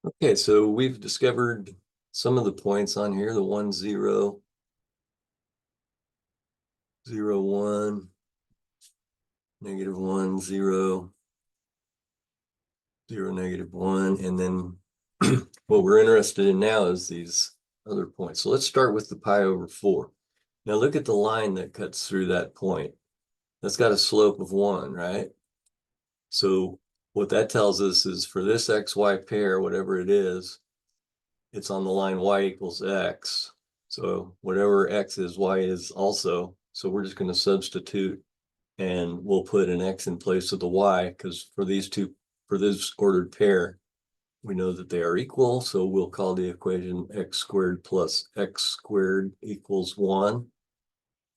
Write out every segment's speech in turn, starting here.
Okay, so we've discovered some of the points on here, the 1, 0, 0, 1, -1, 0, 0, -1, and then what we're interested in now is these other points. So let's start with the pi over 4. Now look at the line that cuts through that point. That's got a slope of 1, right? So what that tells us is for this xy pair, whatever it is, it's on the line y equals x. So whatever x is, y is also. So we're just going to substitute and we'll put an x in place of the y because for this ordered pair, we know that they are equal. So we'll call the equation x squared plus x squared equals 1.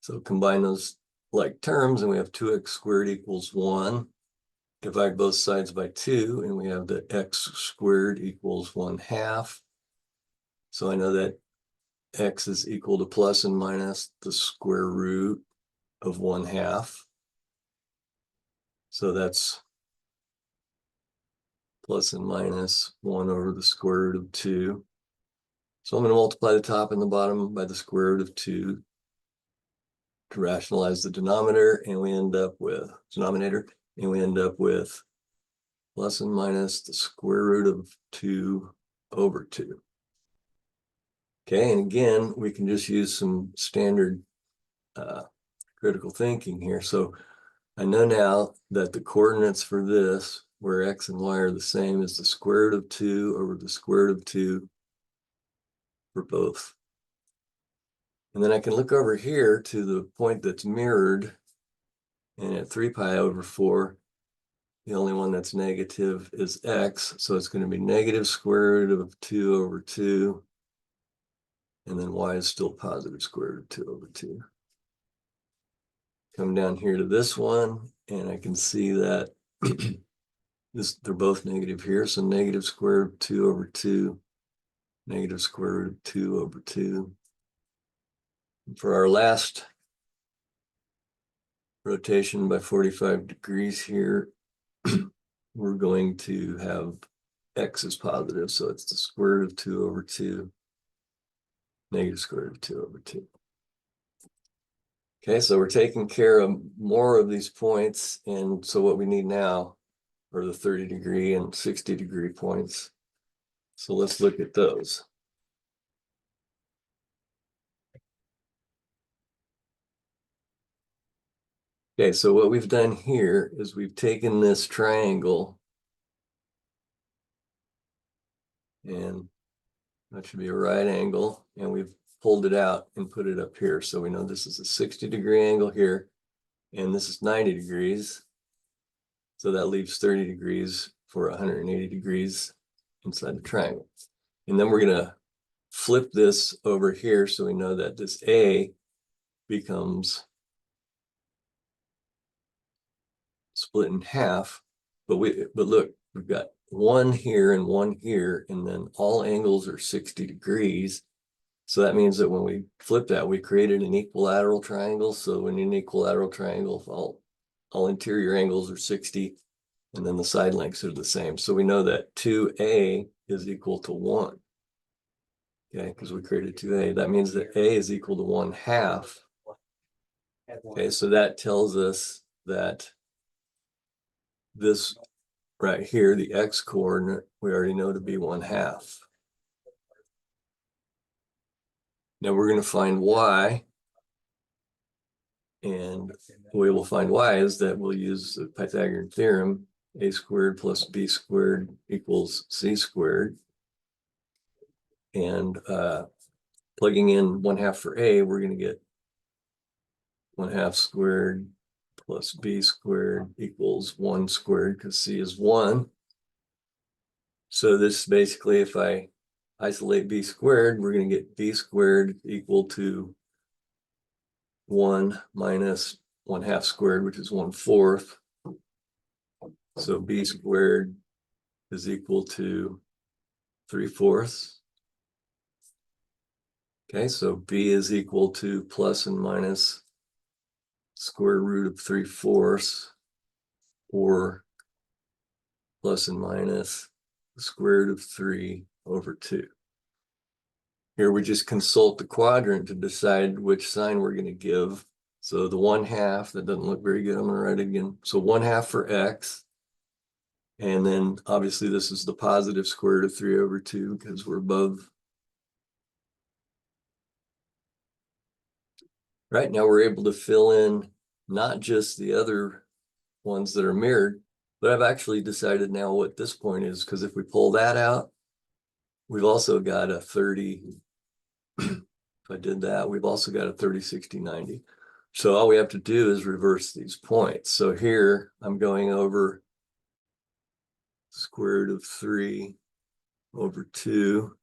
So combine those like terms and we have 2x squared equals 1. Divide both sides by 2 and we have the x squared equals 1/2. So I know that x is equal to plus and minus the square root of 1/2. So that's plus and minus 1 over the square root of 2. So I'm going to multiply the top and the bottom by the square root of 2 to rationalize the denominator, and we end up with plus and minus the square root of 2 over 2. Okay, and again, we can just use some standard critical thinking here. So I know now that the coordinates for this, where x and y are the same, is the square root of 2 over the square root of 2 for both. And then I can look over here to the point that's mirrored, and at 3 pi over 4, the only one that's negative is x, so it's going to be negative square root of 2 over 2, and then y is still positive square root of 2 over 2. Come down here to this one, and I can see that they're both negative here, so negative square root of 2 over 2, negative square root of 2 over 2. For our last rotation by 45 degrees here, we're going to have x is positive, so it's the square root of 2 over 2, negative square root of 2 over 2. Okay, so we're taking care of more of these points, and so what we need now are the 30-degree and 60-degree points. So let's look at those. Okay, so what we've done here is we've taken this triangle, and that should be a right angle, and we've pulled it out and put it up here. So we know this is a 60-degree angle here, and this is 90 degrees. So that leaves 30 degrees for 180 degrees inside the triangle. And then we're going to flip this over here so we know that this A becomes split in half. But look, we've got 1 here and 1 here, and then all angles are 60 degrees. So that means that when we flip that, we created an equilateral triangle. So in an equilateral triangle, all interior angles are 60, and then the side lengths are the same. So we know that 2A is equal to 1. Okay, because we created 2A. That means that A is equal to 1/2. Okay, so that tells us that this right here, the x coordinate, we already know to be 1/2. Now we're going to find y, and the way we'll find y is that we'll use the Pythagorean theorem, a squared plus b squared equals c squared. And plugging in 1/2 for a, we're going to get 1/2 squared plus b squared equals 1 squared, because c is 1. So this basically, if I isolate b squared, we're going to get b squared equal to 1 minus 1/2 squared, which is 1/4. So b squared is equal to 3/4. Okay, so b is equal to plus and minus square root of 3/4, or plus and minus the square root of 3 over 2. Here we just consult the quadrant to decide which sign we're going to give. So the 1/2, that doesn't look very good. I'm going to write it again. So 1/2 for x. And then obviously this is the positive square root of 3 over 2 because we're above. Right now we're able to fill in not just the other ones that are mirrored, but I've actually decided now what this point is, because if we pull that out, we've also got a 30. If I did that, we've also got a 30, 60, 90. So all we have to do is reverse these points. So here I'm going over square root of 3 over 2,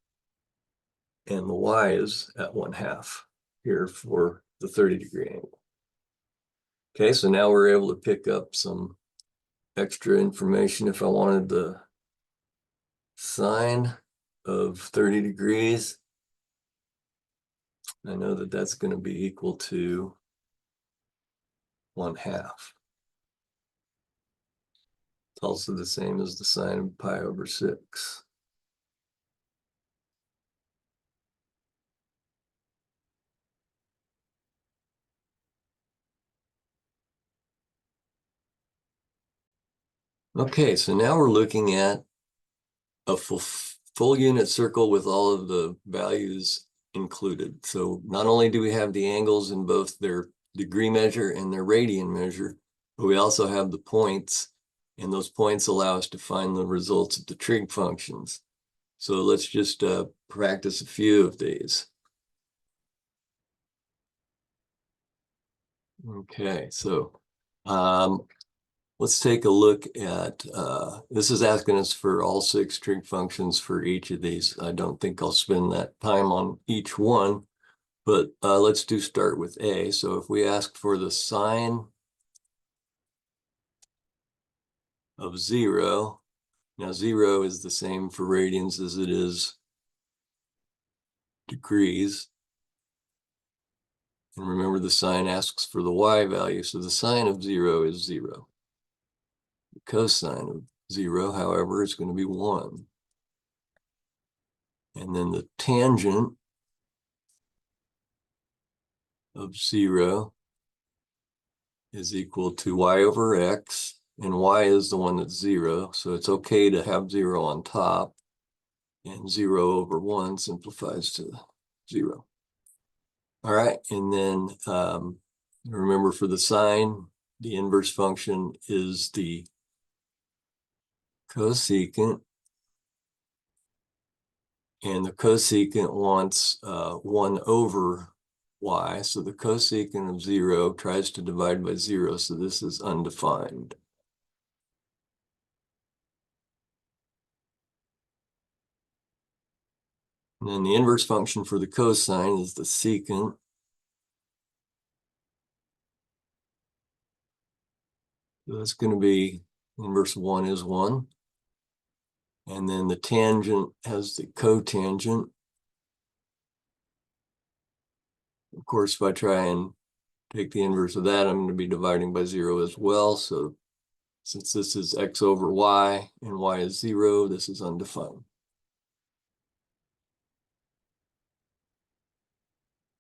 and the y is at 1/2 here for the 30-degree angle. Okay, so now we're able to pick up some extra information. If I wanted the sine of 30 degrees, I know that that's going to be equal to 1/2. It's also the same as the sine of pi over 6. Okay, so now we're looking at a full unit circle with all of the values included. So not only do we have the angles in both their degree measure and their radian measure, but we also have the points, and those points allow us to find the results of the trig functions. So let's just practice a few of these. Okay, so let's take a look at, this is asking us for all 6 trig functions for each of these. I don't think I'll spend that time on each one, but let's start with A. So if we ask for the sine of 0, now 0 is the same for radians as it is degrees. And remember, the sine asks for the y value, so the sine of 0 is 0. The cosine of 0, however, is going to be 1. And then the tangent of 0 is equal to y over x, and y is the one that's 0, so it's okay to have 0 on top, and 0 over 1 simplifies to 0. All right, and then remember, for the sine, the inverse function is the cosecant, and the cosecant wants 1 over y, so the cosecant of 0 tries to divide by 0, so this is undefined. And then the inverse function for the cosine is the secant. So that's going to be inverse of 1 is 1. And then the tangent has the cotangent. Of course, if I try and take the inverse of that, I'm going to be dividing by 0 as well. So since this is x over y and y is 0, this is undefined.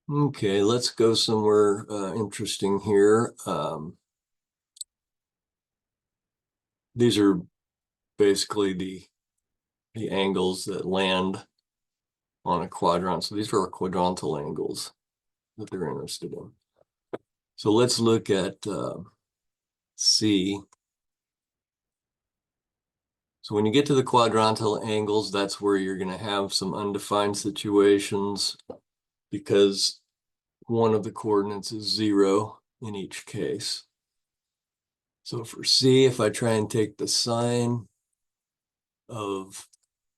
Okay, let's go somewhere interesting here. These are basically the angles that land on a quadrant. So these are our quadrantal angles that they're interested in. So let's look at C. So when you get to the quadrantal angles, that's where you're going to have some undefined situations, because one of the coordinates is 0 in each case. So for C, if I try and take the sine of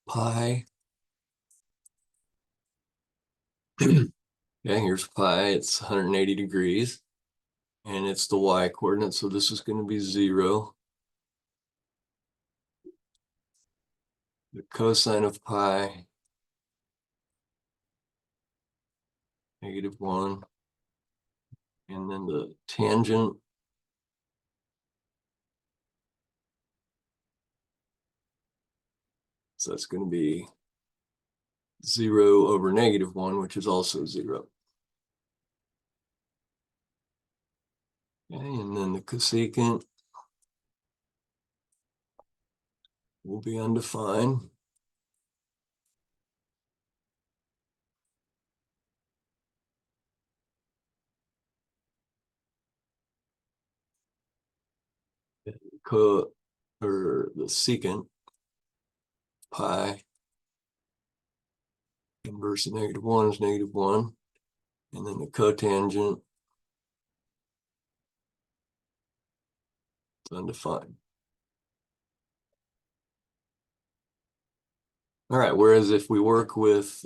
pi, yeah, here's pi, it's 180 degrees, and it's the y coordinate, so this is going to be 0. The cosine of pi, -1, and then the tangent So that's going to be 0 over -1, which is also 0. Okay, and then the cosecant will be undefined. Or the secant pi inverse of -1 is -1, and then the cotangent is undefined. All right, whereas if we work with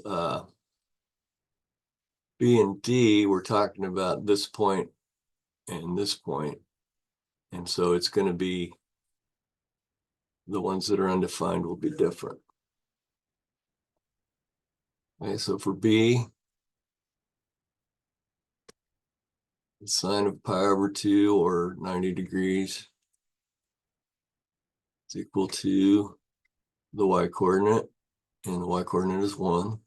B and D, we're talking about this point and this point. And so it's going to be, the ones that are undefined will be different. Okay, so for B, the sine of pi over 2 or 90 degrees is equal to the y-coordinate, and the y-coordinate is 1.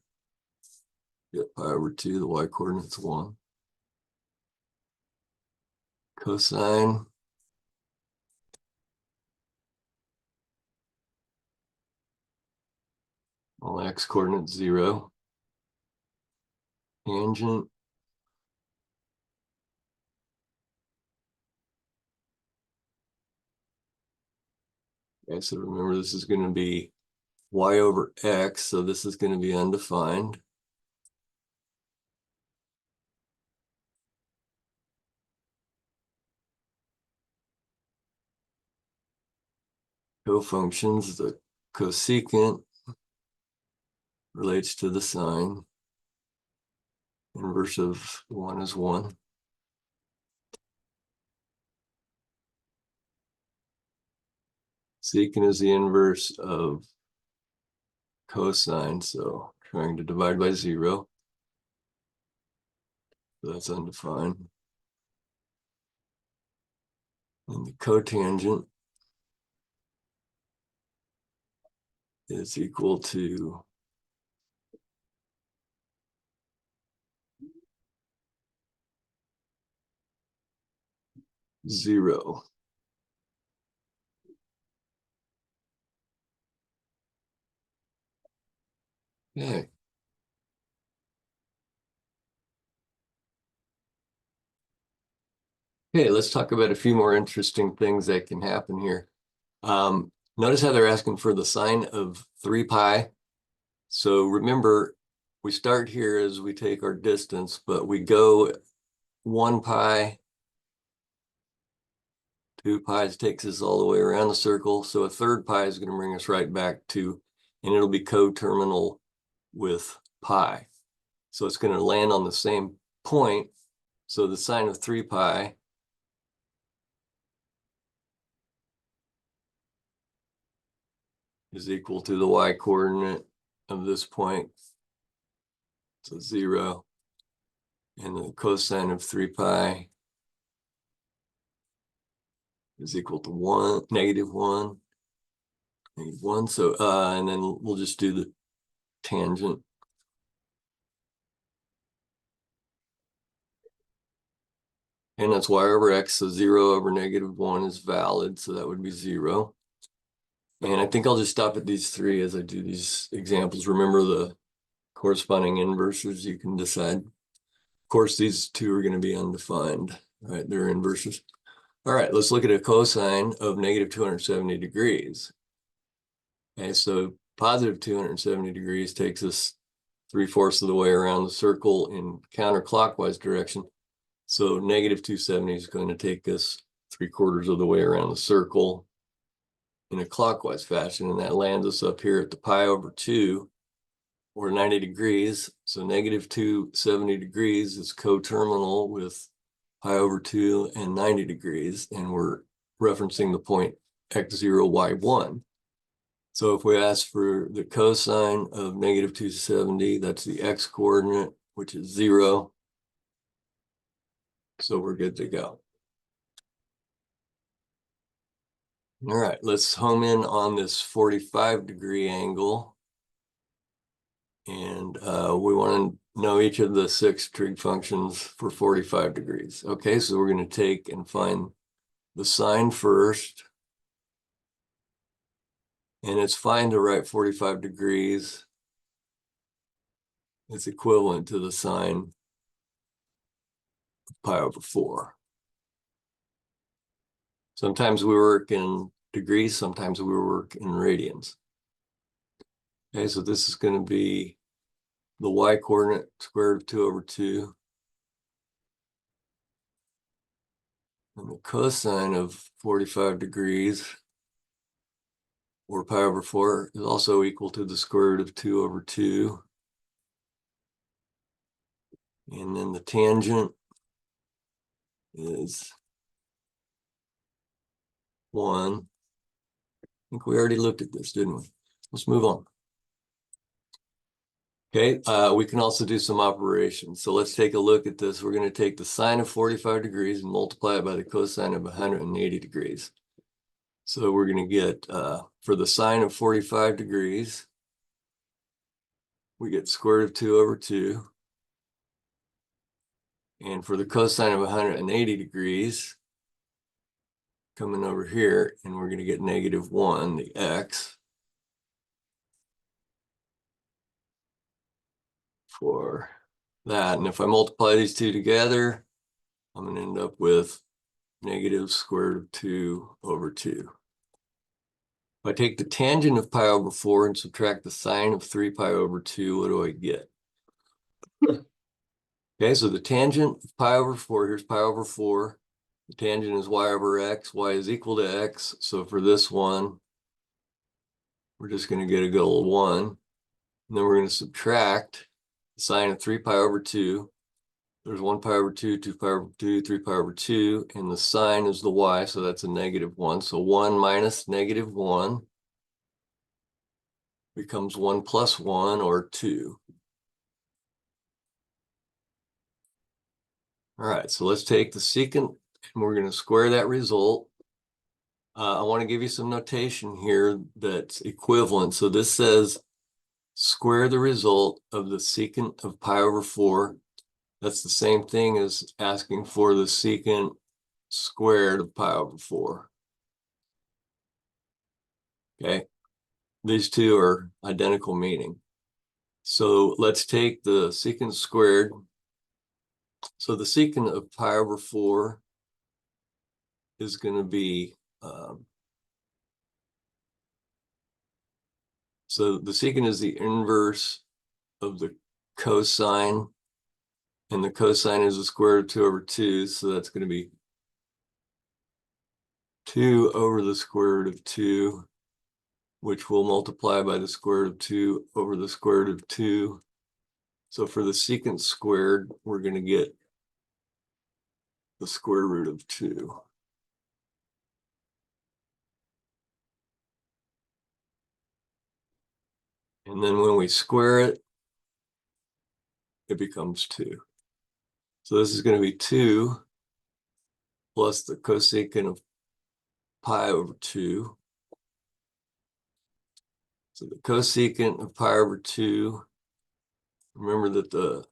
Get pi over 2, the y-coordinate is 1. Cosine all x-coordinate 0. Tangent okay, so remember this is going to be y over x, so this is going to be undefined. Cofunctions, the cosecant relates to the sine. Inverse of 1 is 1. Secant is the inverse of cosine, so trying to divide by 0. So that's undefined. And the cotangent is equal to 0. Okay. Okay, let's talk about a few more interesting things that can happen here. Notice how they're asking for the sine of 3 pi. So remember, we start here as we take our distance, but we go 1 pi, 2 pi's takes us all the way around the circle. So a third pi is going to bring us right back to, and it'll be coterminal with pi. So it's going to land on the same point. So the sine of 3 pi is equal to the y-coordinate of this point. So 0. And the cosine of 3 pi is equal to -1, -1. So, and then we'll just do the tangent. And that's y over x, so 0 over -1 is valid, so that would be 0. And I think I'll just stop at these 3 as I do these examples. Remember the corresponding inverses, you can decide. Of course, these 2 are going to be undefined, right? They're inverses. All right, let's look at a cosine of -270 degrees. Okay, so positive 270 degrees takes us 3/4 of the way around the circle in counterclockwise direction. So -270 is going to take us 3/4 of the way around the circle in a clockwise fashion, and that lands us up here at the pi over 2 or 90 degrees. So -270 degrees is coterminal with pi over 2 and 90 degrees, and we're referencing the point x0, y1. So if we ask for the cosine of -270, that's the x-coordinate, which is 0. So we're good to go. All right, let's home in on this 45-degree angle. And we want to know each of the 6 trig functions for 45 degrees. Okay, so we're going to take and find the sine first. And it's fine to write 45 degrees. It's equivalent to the sine of pi over 4. Sometimes we work in degrees, sometimes we work in radians. Okay, so this is going to be the y coordinate square root of 2 over 2. And the cosine of 45 degrees, or pi over 4, is also equal to the square root of 2 over 2. And then the tangent is 1. I think we already looked at this, didn't we? Let's move on. Okay, we can also do some operations. So let's take a look at this. We're going to take the sine of 45 degrees and multiply it by the cosine of 180 degrees. So we're going to get, for the sine of 45 degrees, we get square root of 2 over 2. And for the cosine of 180 degrees, coming over here, and we're going to get -1, the x, for that. And if I multiply these two together, I'm going to end up with negative square root of 2 over 2. If I take the tangent of pi over 4 and subtract the sine of 3 pi over 2, what do I get? Okay, so the tangent of pi over 4, here's pi over 4. The tangent is y over x. Y is equal to x. So for this one, we're just going to get a good old 1. And then we're going to subtract the sine of 3 pi over 2. There's 1 pi over 2, 2 pi over 2, 3 pi over 2. And the sine is the y, so that's a -1. So 1 minus -1 becomes 1 plus 1, or 2. All right, so let's take the secant, and we're going to square that result. I want to give you some notation here that's equivalent. So this says square the result of the secant of pi over 4. That's the same thing as asking for the secant squared of pi over 4. Okay, these two are identical meaning. So let's take the secant squared. So the secant of pi over 4 is going to be, so the secant is the inverse of the cosine, and the cosine is the square root of 2 over 2, so that's going to be 2 over the square root of 2, which will multiply by the square root of 2 over the square root of 2. So for the secant squared, we're going to get the square root of 2. And then when we square it, it becomes 2. So this is going to be 2 plus the cosecant of pi over 2. So the cosecant of pi over 2, remember that the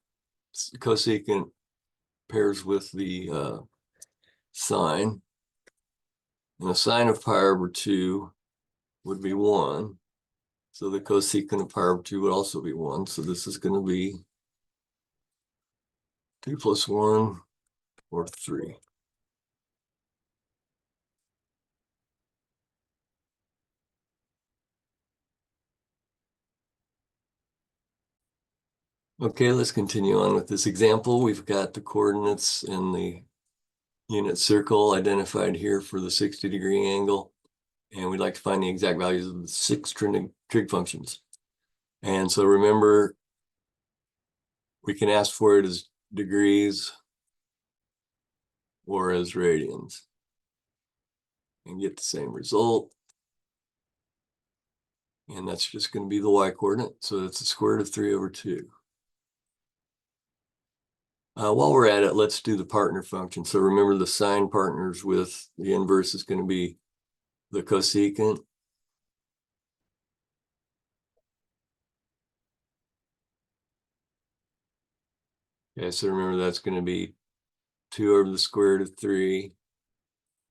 cosecant pairs with the sine. And the sine of pi over 2 would be 1. So the cosecant of pi over 2 would also be 1. So this is going to be 2 plus 1, or 3. Okay, let's continue on with this example. We've got the coordinates in the unit circle identified here for the 60-degree angle. And we'd like to find the exact values of the 6 trig functions. And so remember, we can ask for it as degrees or as radians and get the same result. And that's just going to be the y coordinate. So that's the square root of 3 over 2. While we're at it, let's do the partner function. So remember, the sine partners with the inverse is going to be the cosecant. Okay, so remember that's going to be 2 over the square root of 3,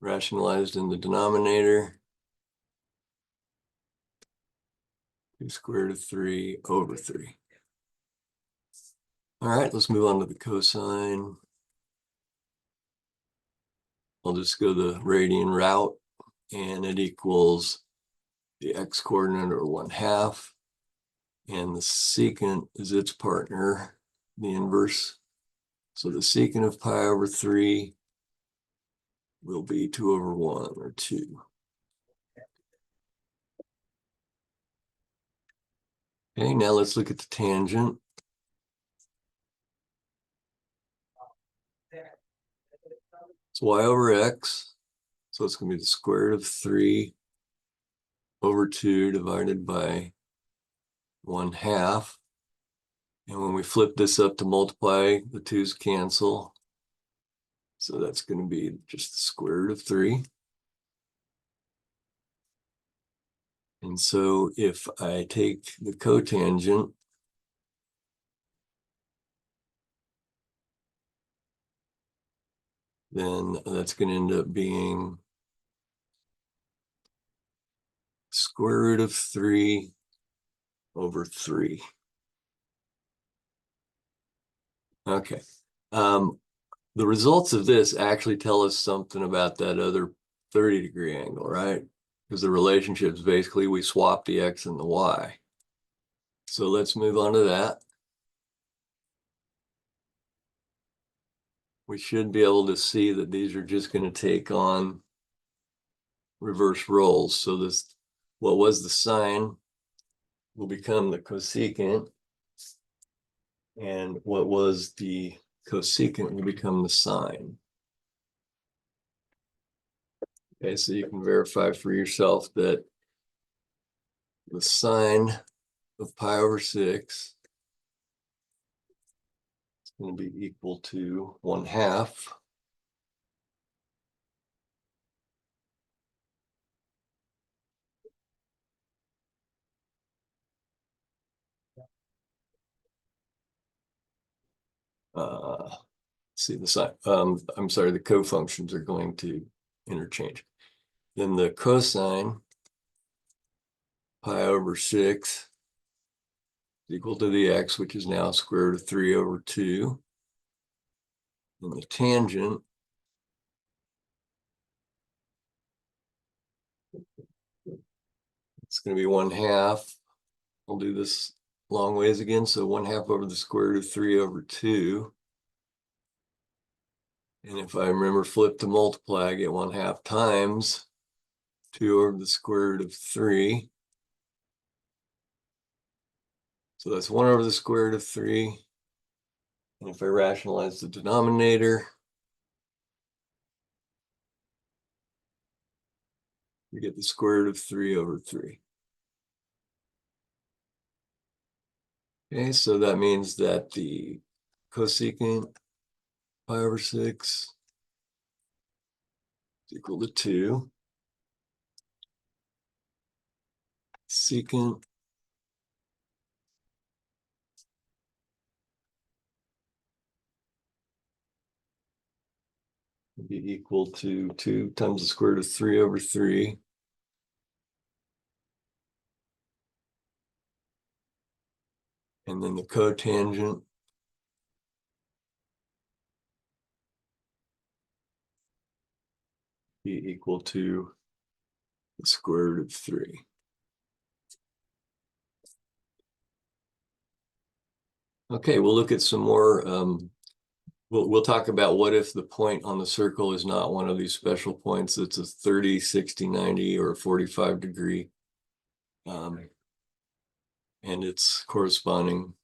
rationalized in the denominator. 2 square root of 3 over 3. All right, let's move on to the cosine. I'll just go the radian route, and it equals the x-coordinate, or 1/2, and the secant is its partner, the inverse. So the secant of pi over 3 will be 2 over 1, or 2. Okay, now let's look at the tangent. It's y over x, so it's going to be the square root of 3 over 2 divided by 1/2. And when we flip this up to multiply, the 2's cancel. So that's going to be just the square root of 3. And so if I take the cotangent, then that's going to end up being square root of 3 over 3. Okay. The results of this actually tell us something about that other 30-degree angle, right? Because the relationships, basically, we swap the x and the y. So let's move on to that. We should be able to see that these are just going to take on reverse roles. So this, what was the sine, will become the cosecant, and what was the cosecant will become the sine. Okay, so you can verify for yourself that the sine of pi over 6 is going to be equal to 1/2 see the sine, I'm sorry, the cofunctions are going to interchange. Then the cosine pi over 6 is equal to the x, which is now square root of 3 over 2. And the tangent it's going to be 1/2. I'll do this long ways again. So 1/2 over the square root of 3 over 2. And if I remember, flip to multiply, I get 1/2 times 2 over the square root of 3. So that's 1 over the square root of 3. And if I rationalize the denominator, we get the square root of 3 over 3. Okay, so that means that the cosecant pi over 6 is equal to 2. Secant would be equal to 2 times the square root of 3 over 3. And then the cotangent be equal to the square root of 3. Okay, we'll look at some more. We'll talk about what if the point on the circle is not one of these special points. It's a 30, 60, 90, or 45 degree. And its corresponding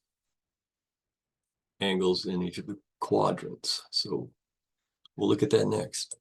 angles in each of the quadrants. So we'll look at that next.